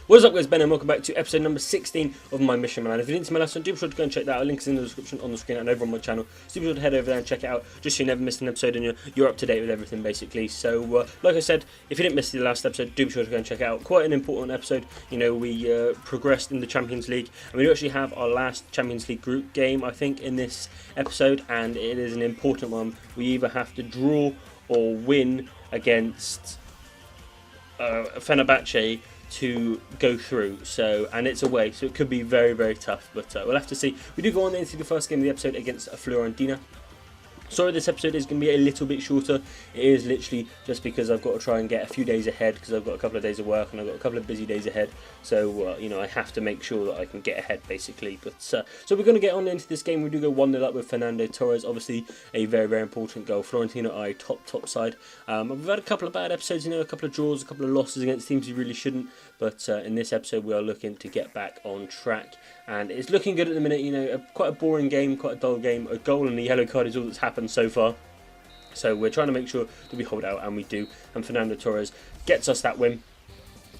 What is up guys, Ben, and welcome back to episode number 16 of my Mission Milan. If you didn't see my last one, do be sure to go and check that out. Links in the description on the screen and over on my channel. So be sure to head over there and check it out, just so you never miss an episode and you're up to date with everything basically. So like I said, if you didn't miss the last episode, do be sure to go and check it out. Quite an important episode. You know, we progressed in the Champions League, and we do actually have our last Champions League group game, I think, in this episode, and it is an important one. We either have to draw or win against Fenerbahce to go through, and it's away, so it could be very, very tough, but we'll have to see. We do go on into the first game of the episode against Fiorentina. Sorry, this episode is going to be a little bit shorter. It is literally just because I've got to try and get a few days ahead, because I've got a couple of days of work and I've got a couple of busy days ahead. So, you know, I have to make sure that I can get ahead, basically. But so we're going to get on into this game. We do go 1-0 up with Fernando Torres. Obviously, a very, very important goal. Fiorentina are a top side. We've had a couple of bad episodes, you know, a couple of draws, a couple of losses against teams we really shouldn't. But in this episode, we are looking to get back on track. And it's looking good at the minute, you know, quite a boring game, quite a dull game. A goal and a yellow card is all that's happened so far. So we're trying to make sure that we hold out, and we do. And Fernando Torres gets us that win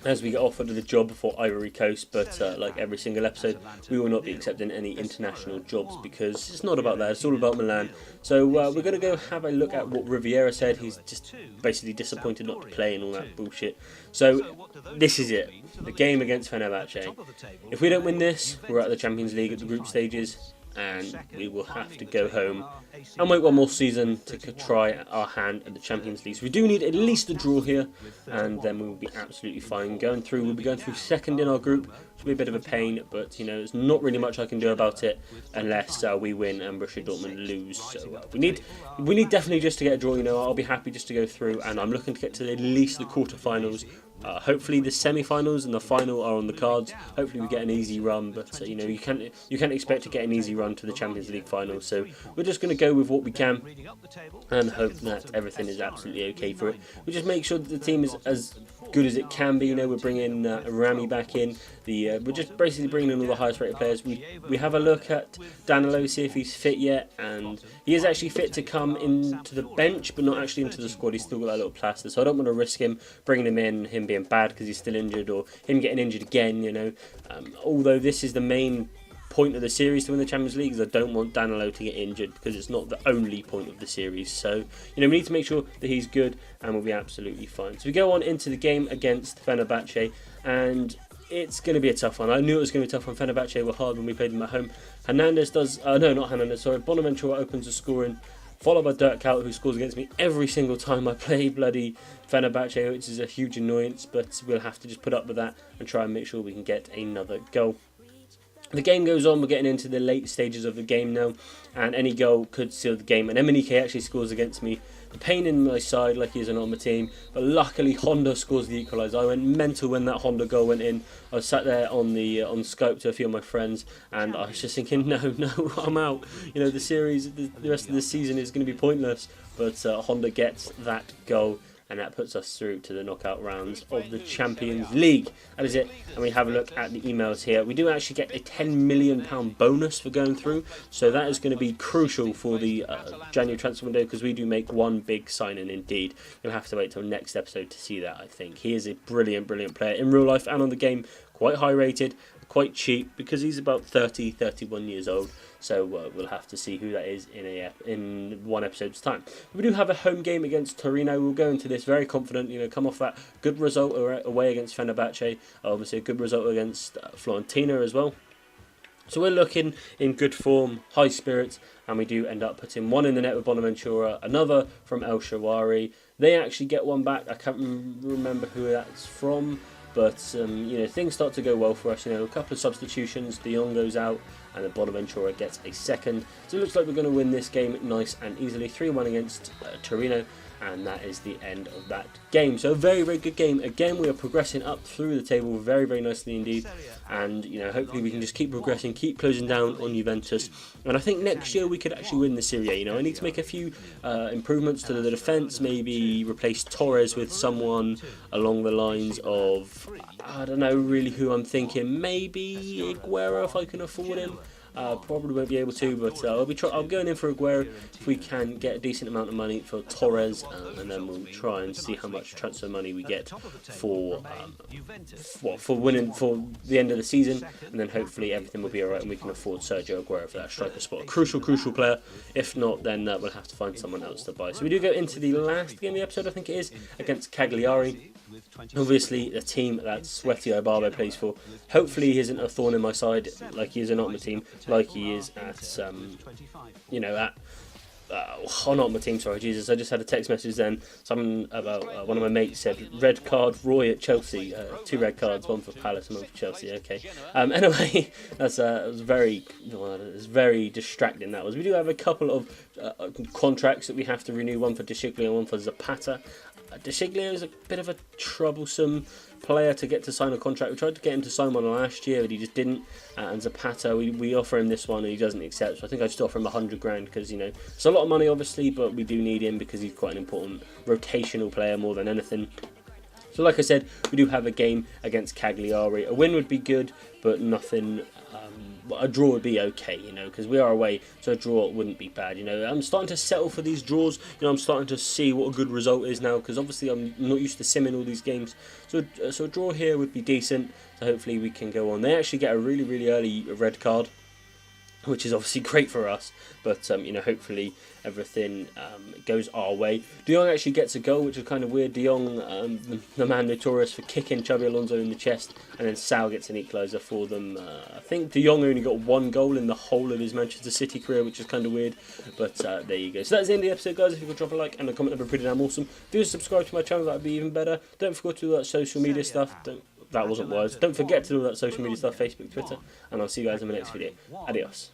as we get offered the job for Ivory Coast. But like every single episode, we will not be accepting any international jobs, because it's not about that, it's all about Milan. So we're going to go have a look at what Riviera said. He's just basically disappointed not to play and all that bullshit. So this is it, the game against Fenerbahce. If we don't win this, we're at the Champions League at the group stages, and we will have to go home and wait one more season to try our hand at the Champions League. So we do need at least a draw here, and then we will be absolutely fine. We'll be going through second in our group, which will be a bit of a pain, but you know, there's not really much I can do about it unless we win and Borussia Dortmund lose. So we need definitely just to get a draw. You know, I'll be happy just to go through, and I'm looking to get to at least the quarterfinals. Hopefully the semi-finals and the final are on the cards. Hopefully we get an easy run, but you know, you can't expect to get an easy run to the Champions League final. So we're just going to go with what we can and hope that everything is absolutely okay for it. We just make sure that the team is as good as it can be. You know, we're bringing Rami back in. We're just basically bringing in all the highest rated players. We have a look at Danilo, see if he's fit yet, and he is actually fit to come into the bench, but not actually into the squad. He's still got that little plaster, so I don't want to risk him bringing him in, him being bad because he's still injured, or him getting injured again. You know, although this is the main point of the series to win the Champions League, is I don't want Danilo to get injured, because it's not the only point of the series. So you know, we need to make sure that he's good, and we'll be absolutely fine. So we go on into the game against Fenerbahce, and it's going to be a tough one. I knew it was going to be a tough one. Fenerbahce were hard when we played them at home. Bonaventura opens the scoring, followed by Dirk Kuyt, who scores against me every single time I play bloody Fenerbahce, which is a huge annoyance, but we'll have to just put up with that and try and make sure we can get another goal. The game goes on, we're getting into the late stages of the game now, and any goal could seal the game, and MNEK actually scores against me. The pain in my side, like he isn't on my team, but luckily Honda scores the equaliser. I went mental when that Honda goal went in. I was sat there on Skype to a few of my friends, and I was just thinking, no, I'm out. You know, the series, the rest of the season is going to be pointless, but Honda gets that goal, and that puts us through to the knockout rounds of the Champions League. That is it, and we have a look at the emails here. We do actually get a £10 million bonus for going through, so that is going to be crucial for the January transfer window, because we do make one big signing indeed. You'll have to wait till next episode to see that, I think. He is a brilliant player in real life and on the game, quite high rated, quite cheap, because he's about 31 years old. So we'll have to see who that is in one episode's time. We do have a home game against Torino. We'll go into this very confident. You know, come off that good result away against Fenerbahce. Obviously a good result against Fiorentina as well. So we're looking in good form, high spirits, and we do end up putting one in the net with Bonaventura, another from El Shaarawy. They actually get one back. I can't remember who that's from. But, you know, things start to go well for us. You know, a couple of substitutions, De Jong goes out, and then Bonaventura gets a second. So it looks like we're going to win this game nice and easily. 3-1 against Torino, and that is the end of that game. So a very, very good game. Again, we are progressing up through the table very, very nicely indeed. And, you know, hopefully we can just keep progressing, keep closing down on Juventus. And I think next year we could actually win the Serie A. You know, I need to make a few improvements to the defence, maybe replace Torres with someone along the lines of, I don't know really who I'm thinking, maybe Aguero if I can afford him. Probably won't be able to, but I'm going in for Aguero if we can get a decent amount of money for Torres, and then we'll try and see how much transfer money we get for winning for the end of the season, and then hopefully everything will be alright and we can afford Sergio Aguero for that striker spot. A crucial player. If not, then we'll have to find someone else to buy. So we do go into the last game of the episode, I think it is, against Cagliari. Obviously, the team that Sweaty Obarbo plays for. Hopefully, he isn't a thorn in my side like he is in my team, like he is at not my team. Sorry, Jesus. I just had a text message then. Someone about one of my mates said red card Roy at Chelsea. 2 red cards, one for Palace and one for Chelsea. Okay. Anyway, it was very distracting. That was. We do have a couple of contracts that we have to renew. One for De Sciglio and one for Zapata. De Sciglio is a bit of a troublesome player to get to sign a contract. We tried to get him to sign one last year, but he just didn't. And Zapata, we offer him this one and he doesn't accept. So I think I just offer him 100 grand because, it's a lot of money obviously, but we do need him because he's quite an important rotational player more than anything. So like I said, we do have a game against Cagliari. A win would be good, but nothing. A draw would be okay, because we are away, so a draw wouldn't be bad. I'm starting to settle for these draws. I'm starting to see what a good result is now, because obviously I'm not used to simming all these games. So a draw here would be decent. So hopefully we can go on. They actually get a really early red card, which is obviously great for us, but hopefully everything goes our way. De Jong actually gets a goal, which is kind of weird. De Jong, the man notorious for kicking Xabi Alonso in the chest, and then Sal gets an equaliser for them. I think De Jong only got 1 goal in the whole of his Manchester City career, which is kind of weird, but there you go. So that's the end of the episode, guys. If you could drop a like and a comment, that'd be pretty damn awesome. Do subscribe to my channel, that'd be even better. Don't forget to do that social media stuff. That wasn't words. Don't forget to do that social media stuff, Facebook, Twitter, and I'll see you guys in the next video. Adios.